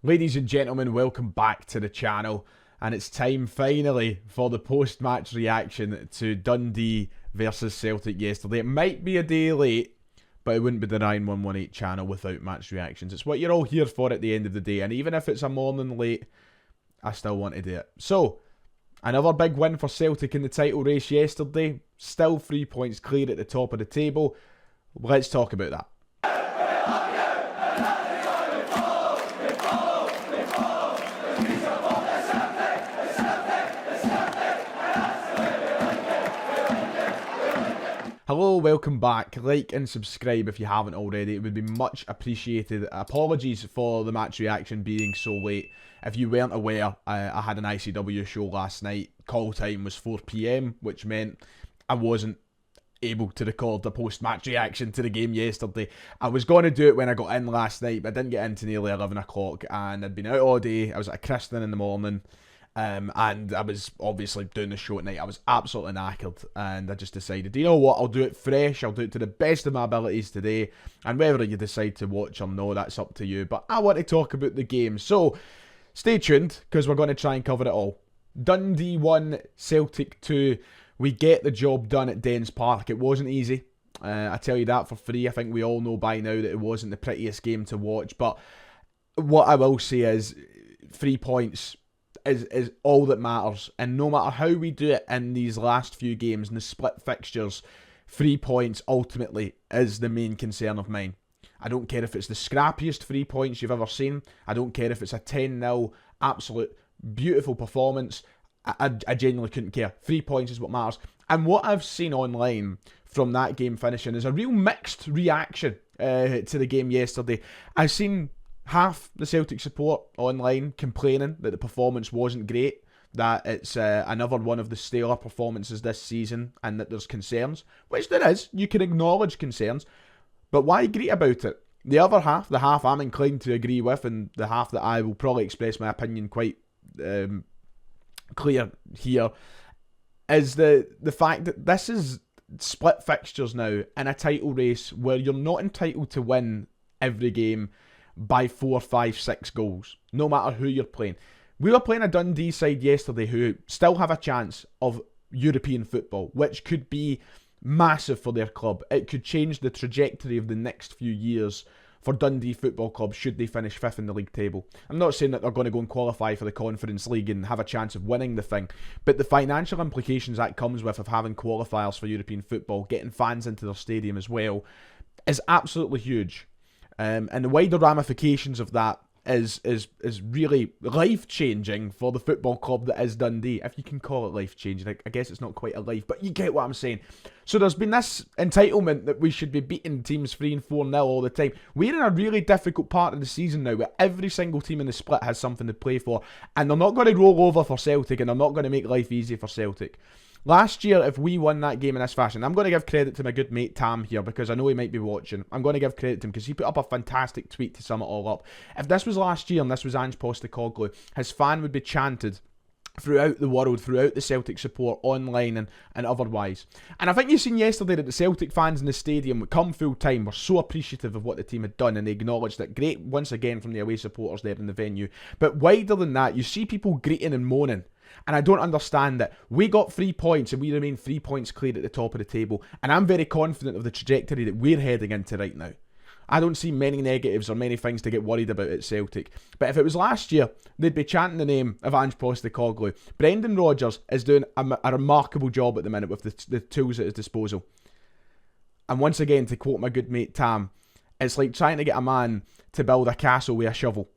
Ladies and gentlemen, welcome back to the channel, and it's time finally for the post-match reaction to Dundee versus Celtic yesterday. It might be a day late, but it wouldn't be the 9118 channel without match reactions. It's what you're all here for at the end of the day, and even if it's a morning late, I still want to do it. So, another big win for Celtic in the title race yesterday. Still 3 points clear at the top of the table. Let's talk about that. Hello, welcome back. Like and subscribe if you haven't already. It would be much appreciated. Apologies for the match reaction being so late. If you weren't aware, I had an ICW show last night. Call time was 4 PM, which meant I wasn't able to record the post-match reaction to the game yesterday. I was going to do it when I got in last night, but I didn't get in till nearly 11 o'clock, and I'd been out all day. I was at a christening in the morning. And I was obviously doing the show at night. I was absolutely knackered, and I just decided, you know what, I'll do it fresh, I'll do it to the best of my abilities today, and whether you decide to watch or no, that's up to you, but I want to talk about the game, so stay tuned, because we're going to try and cover it all. Dundee 1, Celtic 2, we get the job done at Dens Park. It wasn't easy, I tell you that for free. I think we all know by now that it wasn't the prettiest game to watch, but what I will say is 3 points is all that matters, and no matter how we do it in these last few games and the split fixtures, 3 points ultimately is the main concern of mine. I don't care if it's the scrappiest 3 points you've ever seen. I don't care if it's a 10-0 absolute beautiful performance. I genuinely couldn't care. 3 points is what matters. And what I've seen online from that game finishing is a real mixed reaction to the game yesterday. I've seen half the Celtic support online complaining that the performance wasn't great, that it's another one of the staler performances this season, and that there's concerns, which there is. You can acknowledge concerns, but why greet about it? The other half, the half I'm inclined to agree with, and the half that I will probably express my opinion quite clear here, is the fact that this is split fixtures now in a title race where you're not entitled to win every game by 4, 5, 6 goals, no matter who you're playing. We were playing a Dundee side yesterday who still have a chance of European football, which could be massive for their club. It could change the trajectory of the next few years for Dundee Football Club should they finish 5th in the league table. I'm not saying that they're going to go and qualify for the Conference League and have a chance of winning the thing, but the financial implications that comes with of having qualifiers for European football, getting fans into their stadium as well, is absolutely huge. And the wider ramifications of that is really life-changing for the football club that is Dundee. If you can call it life-changing, I guess it's not quite a life, but you get what I'm saying. So there's been this entitlement that we should be beating teams 3 and 4-0 all the time. We're in a really difficult part of the season now where every single team in the split has something to play for, and they're not going to roll over for Celtic, and they're not going to make life easy for Celtic. Last year, if we won that game in this fashion, I'm going to give credit to my good mate Tam here, because I know he might be watching. I'm going to give credit to him because he put up a fantastic tweet to sum it all up. If this was last year and this was Ange Postecoglou, his fan would be chanted throughout the world, throughout the Celtic support, online and otherwise. And I think you've seen yesterday that the Celtic fans in the stadium, come full time, were so appreciative of what the team had done, and they acknowledged it. Great once again from the away supporters there in the venue. But wider than that, you see people greeting and moaning. And I don't understand that. We got 3 points and we remain 3 points clear at the top of the table. And I'm very confident of the trajectory that we're heading into right now. I don't see many negatives or many things to get worried about at Celtic. But if it was last year, they'd be chanting the name of Ange Postecoglou. Brendan Rodgers is doing a remarkable job at the minute with the tools at his disposal. And once again, to quote my good mate Tam, it's like trying to get a man to build a castle with a shovel.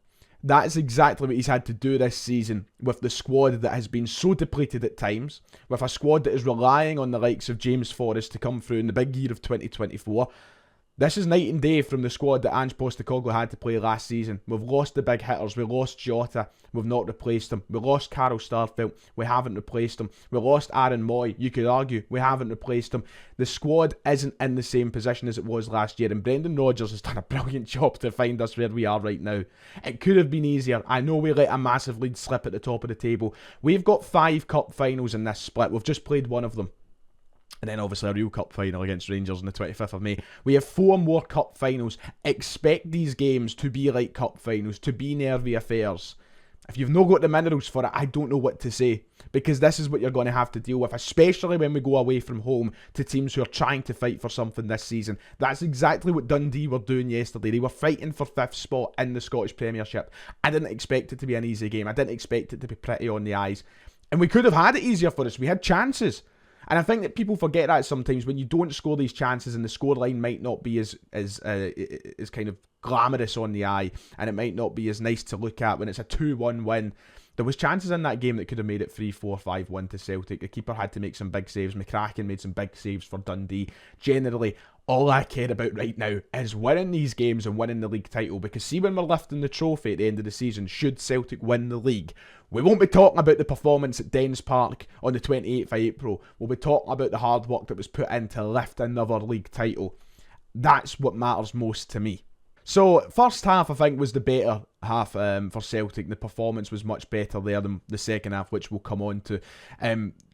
That is exactly what he's had to do this season with the squad that has been so depleted at times, with a squad that is relying on the likes of James Forrest to come through in the big year of 2024. This is night and day from the squad that Ange Postecoglou had to play last season. We've lost the big hitters. We lost Jota. We've not replaced him. We lost Carl Starfelt. We haven't replaced him. We lost Aaron Moy. You could argue we haven't replaced him. The squad isn't in the same position as it was last year, and Brendan Rodgers has done a brilliant job to find us where we are right now. It could have been easier. I know we let a massive lead slip at the top of the table. We've got 5 cup finals in this split. We've just played one of them. And then obviously a real cup final against Rangers on the 25th of May. We have 4 more cup finals. Expect these games to be like cup finals, to be nervy affairs. If you've not got the minerals for it, I don't know what to say. Because this is what you're going to have to deal with, especially when we go away from home to teams who are trying to fight for something this season. That's exactly what Dundee were doing yesterday. They were fighting for 5th spot in the Scottish Premiership. I didn't expect it to be an easy game. I didn't expect it to be pretty on the eyes. And we could have had it easier for us. We had chances. And I think that people forget that sometimes when you don't score these chances and the scoreline might not be as kind of glamorous on the eye, and it might not be as nice to look at when it's a 2-1 win. There was chances in that game that could have made it 3-4, 5-1 to Celtic. The keeper had to make some big saves. McCracken made some big saves for Dundee. Generally, all I care about right now is winning these games and winning the league title, because see, when we're lifting the trophy at the end of the season, should Celtic win the league, we won't be talking about the performance at Dens Park on the 28th of April. We'll be talking about the hard work that was put in to lift another league title. That's what matters most to me. So, first half I think was the better half for Celtic. The performance was much better there than the second half, which we'll come on to.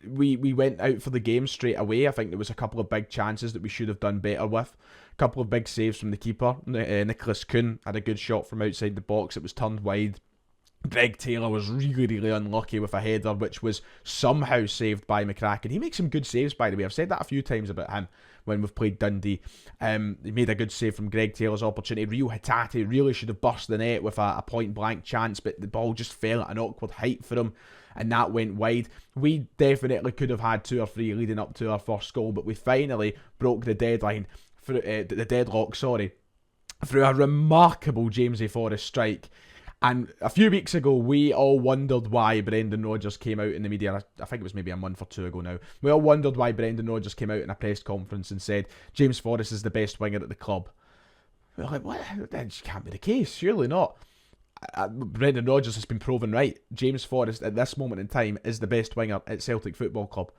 We went out for the game straight away. I think there was a couple of big chances that we should have done better with. A couple of big saves from the keeper. Nicholas Kuhn had a good shot from outside the box. It was turned wide. Greg Taylor was really unlucky with a header, which was somehow saved by McCracken. He makes some good saves, by the way. I've said that a few times about him when we've played Dundee. He made a good save from Greg Taylor's opportunity. Rio Hatate really should have burst the net with a point-blank chance, but the ball just fell at an awkward height for him, and that went wide. We definitely could have had 2 or 3 leading up to our first goal, but we finally broke the deadlock, through a remarkable James Forrest strike. And a few weeks ago, we all wondered why Brendan Rodgers came out in the media. I think it was maybe a month or 2 ago now. We all wondered why Brendan Rodgers came out in a press conference and said, James Forrest is the best winger at the club. We're like, what? That can't be the case. Surely not. Brendan Rodgers has been proven right. James Forrest, at this moment in time, is the best winger at Celtic Football Club.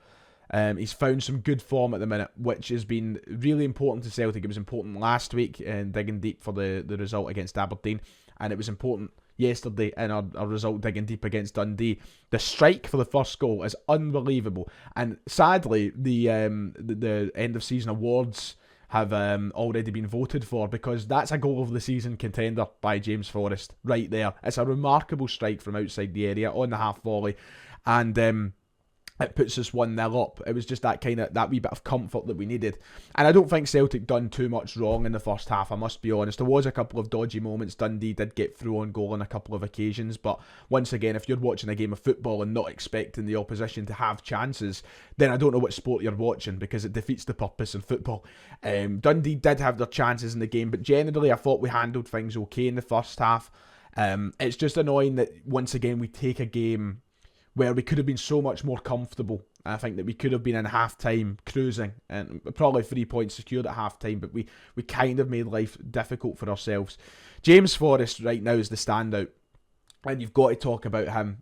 He's found some good form at the minute, which has been really important to Celtic. It was important last week in digging deep for the result against Aberdeen, and it was important yesterday in our result digging deep against Dundee. The strike for the first goal is unbelievable, and sadly the end of season awards have already been voted for, because that's a goal of the season contender by James Forrest right there. It's a remarkable strike from outside the area on the half volley, and it puts us 1-0 up. It was just that wee bit of comfort that we needed. And I don't think Celtic done too much wrong in the first half, I must be honest. There was a couple of dodgy moments. Dundee did get through on goal on a couple of occasions, but once again, if you're watching a game of football and not expecting the opposition to have chances, then I don't know what sport you're watching, because it defeats the purpose in football. Dundee did have their chances in the game, but generally I thought we handled things okay in the first half. It's just annoying that once again we take a game where we could have been so much more comfortable. I think that we could have been in half-time cruising and probably 3 points secured at half-time, but we kind of made life difficult for ourselves. James Forrest right now is the standout, and you've got to talk about him.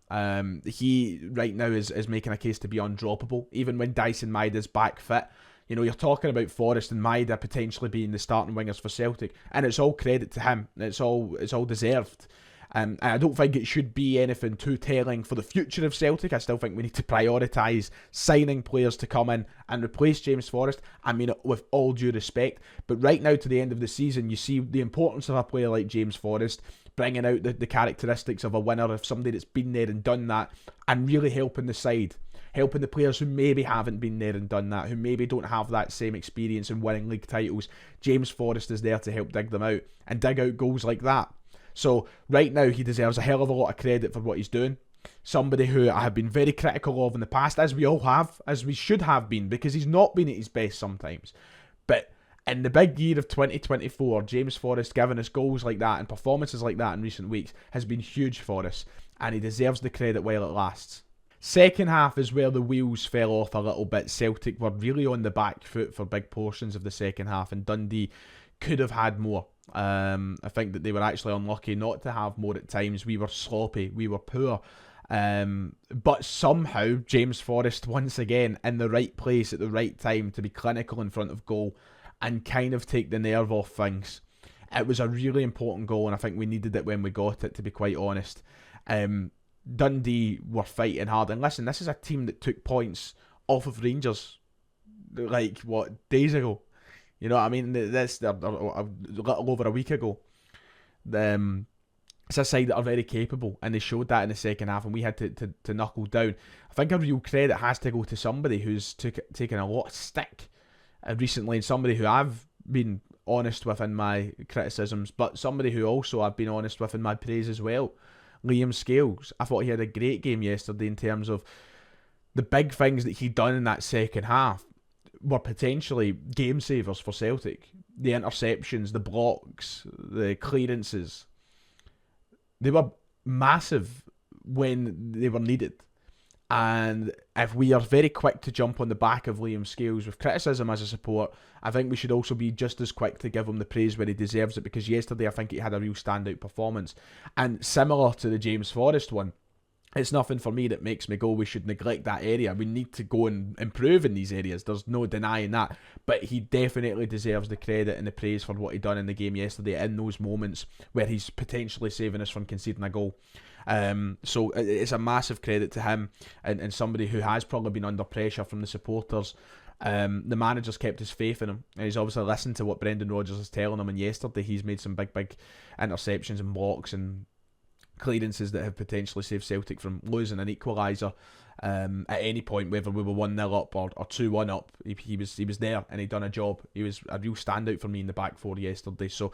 He right now is making a case to be undroppable, even when Dyson Maida's back fit. You know, you're talking about Forrest and Maida potentially being the starting wingers for Celtic, and it's all credit to him. It's all deserved. And I don't think it should be anything too telling for the future of Celtic. I still think we need to prioritise signing players to come in and replace James Forrest. I mean it with all due respect. But right now to the end of the season, you see the importance of a player like James Forrest, bringing out the characteristics of a winner, of somebody that's been there and done that, and really helping the side. Helping the players who maybe haven't been there and done that, who maybe don't have that same experience in winning league titles. James Forrest is there to help dig them out and dig out goals like that. So right now he deserves a hell of a lot of credit for what he's doing. Somebody who I have been very critical of in the past, as we all have, as we should have been, because he's not been at his best sometimes. But in the big year of 2024, James Forrest giving us goals like that and performances like that in recent weeks has been huge for us, and he deserves the credit while it lasts. Second half is where the wheels fell off a little bit. Celtic were really on the back foot for big portions of the second half, and Dundee could have had more. I think that they were actually unlucky not to have more at times. We were sloppy, we were poor, but somehow James Forrest once again in the right place at the right time to be clinical in front of goal and kind of take the nerve off things. It was a really important goal, and I think we needed it when we got it, to be quite honest. Dundee were fighting hard, and listen, this is a team that took points off of Rangers. like, what, days ago. You know what I mean? That's a little over a week ago. It's a side that are very capable, and they showed that in the second half, and we had to knuckle down. I think a real credit has to go to somebody who's taken a lot of stick recently, and somebody who I've been honest with in my criticisms, but somebody who also I've been honest with in my praise as well. Liam Scales. I thought he had a great game yesterday in terms of the big things that he'd done in that second half were potentially game savers for Celtic. The interceptions, the blocks, the clearances, they were massive when they were needed. And if we are very quick to jump on the back of Liam Scales with criticism as a support, I think we should also be just as quick to give him the praise where he deserves it, because yesterday I think he had a real standout performance. And similar to the James Forrest one, it's nothing for me that makes me go, we should neglect that area. We need to go and improve in these areas. There's no denying that. But he definitely deserves the credit and the praise for what he done in the game yesterday in those moments where he's potentially saving us from conceding a goal. So it's a massive credit to him and somebody who has probably been under pressure from the supporters. The manager's kept his faith in him, and he's obviously listened to what Brendan Rodgers is telling him, and yesterday he's made some big interceptions and blocks and clearances that have potentially saved Celtic from losing an equaliser at any point, whether we were 1-0 up or 2-1 up. He was there, and he'd done a job. He was a real standout for me in the back four yesterday, so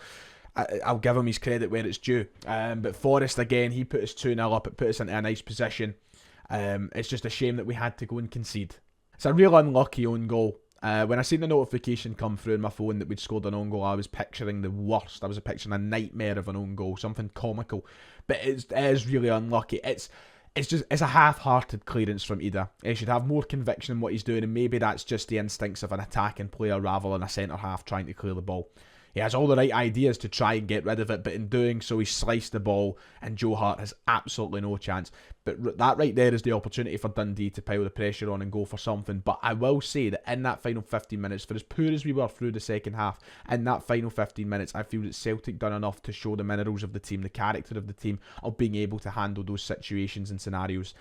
I'll give him his credit where it's due. But Forrest, again, he put us 2-0 up. It put us into a nice position. It's just a shame that we had to go and concede. It's a real unlucky own goal. When I seen the notification come through on my phone that we'd scored an own goal, I was picturing the worst. I was picturing a nightmare of an own goal, something comical. But it is really unlucky. It's a half-hearted clearance from Ida. He should have more conviction in what he's doing, and maybe that's just the instincts of an attacking player rather than a centre-half trying to clear the ball. He has all the right ideas to try and get rid of it, but in doing so, he sliced the ball, and Joe Hart has absolutely no chance. But that right there is the opportunity for Dundee to pile the pressure on and go for something. But I will say that in that final 15 minutes, for as poor as we were through the second half, in that final 15 minutes, I feel that Celtic done enough to show the minerals of the team, the character of the team, of being able to handle those situations and scenarios.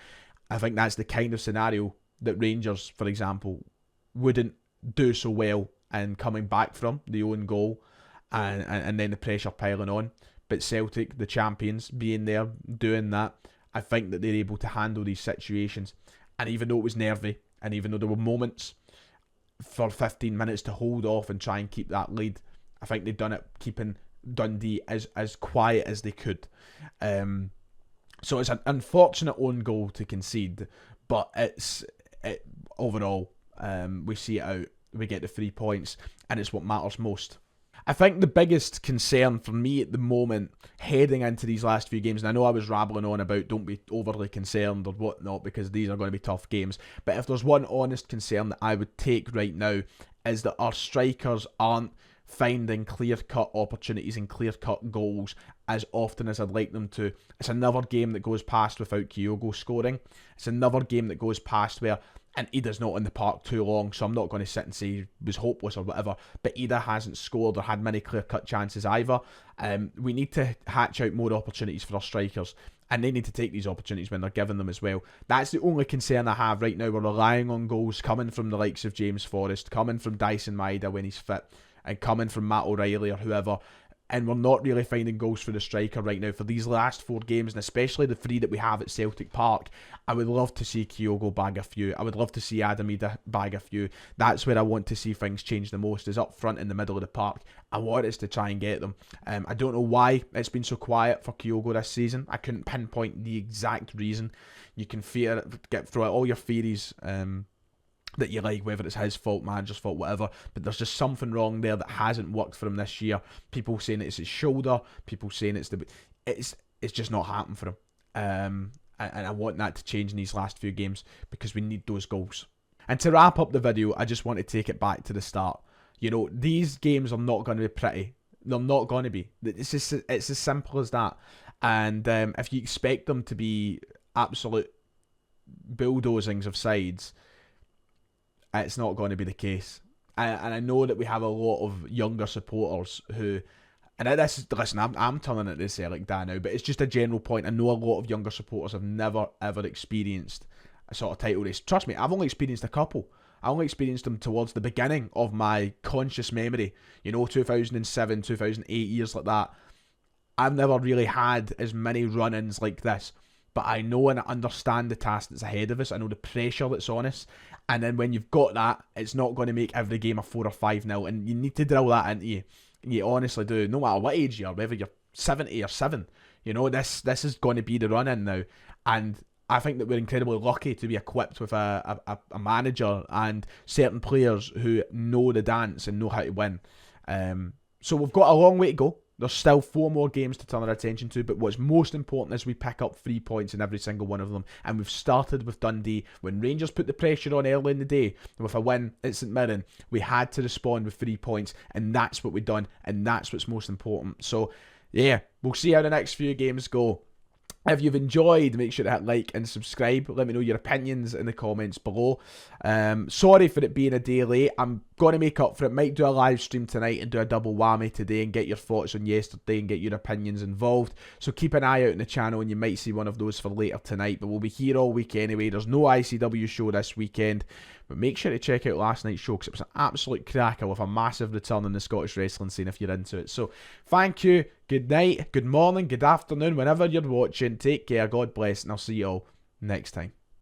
I think that's the kind of scenario that Rangers, for example, wouldn't do so well in coming back from the own goal. And then the pressure piling on. But Celtic, the champions, being there, doing that, I think that they're able to handle these situations. And even though it was nervy, and even though there were moments for 15 minutes to hold off and try and keep that lead, I think they've done it keeping Dundee as quiet as they could. So it's an unfortunate own goal to concede, but overall, we see it out. We get the 3 points, and it's what matters most. I think the biggest concern for me at the moment, heading into these last few games, and I know I was rambling on about don't be overly concerned or whatnot because these are going to be tough games, but if there's one honest concern that I would take right now is that our strikers aren't finding clear-cut opportunities and clear-cut goals as often as I'd like them to. It's another game that goes past without Kyogo scoring. It's another game that goes past where, and Ida's not in the park too long, so I'm not going to sit and say he was hopeless or whatever, but Ida hasn't scored or had many clear-cut chances either. We need to hatch out more opportunities for our strikers, and they need to take these opportunities when they're given them as well. That's the only concern I have right now. We're relying on goals coming from the likes of James Forrest, coming from Dyson Maeda when he's fit, and coming from Matt O'Reilly or whoever. And we're not really finding goals for the striker right now for these last 4 games, and especially the 3 that we have at Celtic Park. I would love to see Kyogo bag a few. I would love to see Adam Ida bag a few. That's where I want to see things change the most, is up front in the middle of the park. I want us to try and get them. I don't know why it's been so quiet for Kyogo this season. I couldn't pinpoint the exact reason. You can get through all your theories that you like, whether it's his fault, manager's fault, whatever, but there's just something wrong there that hasn't worked for him this year. People saying it's his shoulder, people saying it's just not happened for him. And I want that to change in these last few games because we need those goals. And to wrap up the video, I just want to take it back to the start. You know, these games are not going to be pretty. They're not going to be. It's as simple as that. And if you expect them to be absolute bulldozings of sides, it's not going to be the case. And I know that we have a lot of younger supporters who, and listen, I'm turning it to Celtic Dan now, but it's just a general point. I know a lot of younger supporters have never ever experienced a sort of title race. Trust me, I've only experienced a couple. I only experienced them towards the beginning of my conscious memory. 2007, 2008, years like that. I've never really had as many run-ins like this. But I know and I understand the task that's ahead of us. I know the pressure that's on us. And then when you've got that, it's not going to make every game a 4 or 5-0. And you need to drill that into you. You honestly do. No matter what age you are, whether you're 70 or 7. This is going to be the run-in now. And I think that we're incredibly lucky to be equipped with a manager and certain players who know the dance and know how to win. So we've got a long way to go. There's still 4 more games to turn our attention to, but what's most important is we pick up 3 points in every single one of them. And we've started with Dundee. When Rangers put the pressure on early in the day, with a win at St Mirren, we had to respond with 3 points, and that's what we've done, and that's what's most important. So, yeah, we'll see how the next few games go. If you've enjoyed, make sure to hit like and subscribe. Let me know your opinions in the comments below. Sorry for it being a day late. I'm going to make up for it. Might do a live stream tonight and do a double whammy today and get your thoughts on yesterday and get your opinions involved. So keep an eye out on the channel and you might see one of those for later tonight. But we'll be here all week anyway. There's no ICW show this weekend. But make sure to check out last night's show because it was an absolute cracker with a massive return in the Scottish wrestling scene if you're into it. So thank you. Good night, good morning, good afternoon, whenever you're watching. Take care, God bless, and I'll see you all next time.